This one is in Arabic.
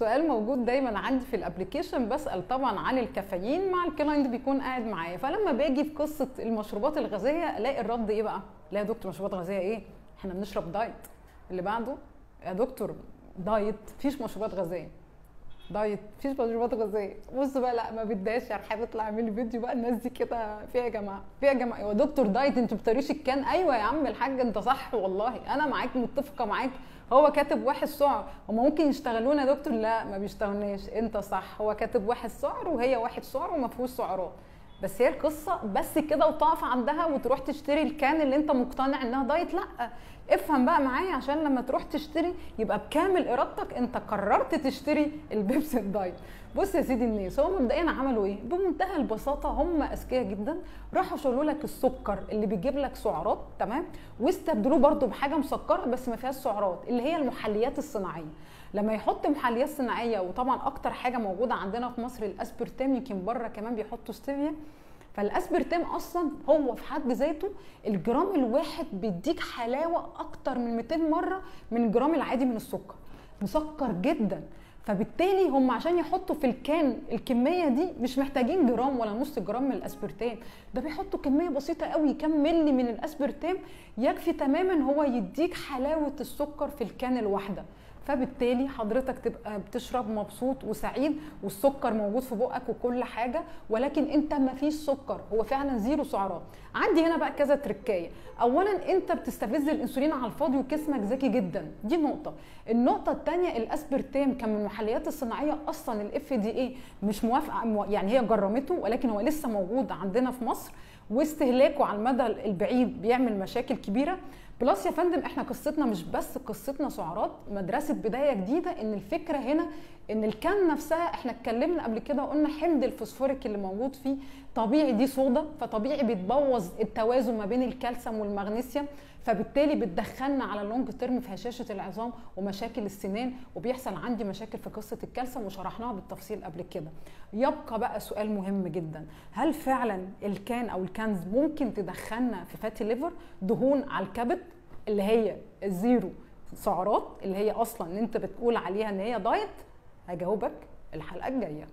سؤال موجود دايما عندي في الابلكيشن، بسال طبعا عن الكافيين مع الكلاينت بيكون قاعد معايا، فلما باجي في قصه المشروبات الغازيه الاقي الرد ايه بقى؟ لا يا دكتور مشروبات غازيه ايه؟ احنا بنشرب دايت. اللي بعده يا دكتور دايت مفيش مشروبات غازيه. دايت مفيش مشروبات غازيه. بص بقى، لا ما بداش يا رحاب اطلع اعمل لي فيديو بقى، الناس دي كده فيها يا جماعه فيها يا جماعه. يا دكتور دايت انتوا بتريش الكان. ايوه يا عم الحاج انت صح والله، انا معاك متفقه معاك. هو كاتب واحد سعر، هم ممكن يشتغلونا يا دكتور؟ لا ما بيشتغلوناش، انت صح، هو كاتب واحد سعر وهي واحد سعر وما فيهوش سعرات. بس هي القصه بس كده وتقف عندها وتروح تشتري الكان اللي انت مقتنع انها دايت؟ لا، افهم بقى معايا عشان لما تروح تشتري يبقى بكامل ارادتك انت قررت تشتري البيبسي الدايت. بص يا سيدي الناس، هم مبدئيا عملوا ايه؟ بمنتهى البساطه هم اذكياء جدا، راحوا شالوا لك السكر اللي بيجيب لك سعرات، تمام، واستبدلوه برده بحاجه مسكره بس ما فيهاش سعرات اللي هي المحليات الصناعيه. لما يحط محليات صناعيه، وطبعا اكتر حاجه موجوده عندنا في مصر الاسبرتام، يمكن بره كمان بيحطوا ستيفيا. فالاسبرتام اصلا هو في حد ذاته الجرام الواحد بيديك حلاوه اكتر من 200 مره من الجرام العادي من السكر، مسكر جدا. فبالتالي هم عشان يحطوا في الكان الكميه دي مش محتاجين جرام ولا نص جرام من الاسبرتام، ده بيحطوا كميه بسيطه قوي، كام ملي من الاسبرتام يكفي تماما هو يديك حلاوه السكر في الكان الواحده. فبالتالي حضرتك تبقى بتشرب مبسوط وسعيد والسكر موجود في بقك وكل حاجه، ولكن انت ما فيش سكر، هو فعلا زيرو سعرات. عندي هنا بقى كذا تركايه. اولا انت بتستفز الانسولين على الفاضي وجسمك ذكي جدا، دي نقطه. النقطه الثانيه الاسبرتام كان من المحليات الصناعيه، اصلا الاف دي اي مش موافقه، يعني هي جرمته ولكن هو لسه موجود عندنا في مصر، واستهلاكه على المدى البعيد بيعمل مشاكل كبيره. بلس يا فندم احنا قصتنا مش بس قصتنا سعرات، مدرسه بدايه جديده، ان الفكره هنا ان الكان نفسها احنا اتكلمنا قبل كده وقلنا حمض الفوسفوريك اللي موجود فيه طبيعي دي صودا، فطبيعي بتبوظ التوازن ما بين الكالسيوم والمغنيسيوم، فبالتالي بتدخلنا على اللونج تيرم في هشاشه العظام ومشاكل السنان، وبيحصل عندي مشاكل في قصه الكالسيوم وشرحناها بالتفصيل قبل كده. يبقى بقى سؤال مهم جدا، هل فعلا الكان او الكنز ممكن تدخلنا في فاتي ليفر، دهون على الكبد اللي هي الزيرو سعرات اللي هي اصلا انت بتقول عليها ان هي دايت؟ هجاوبك الحلقه الجايه.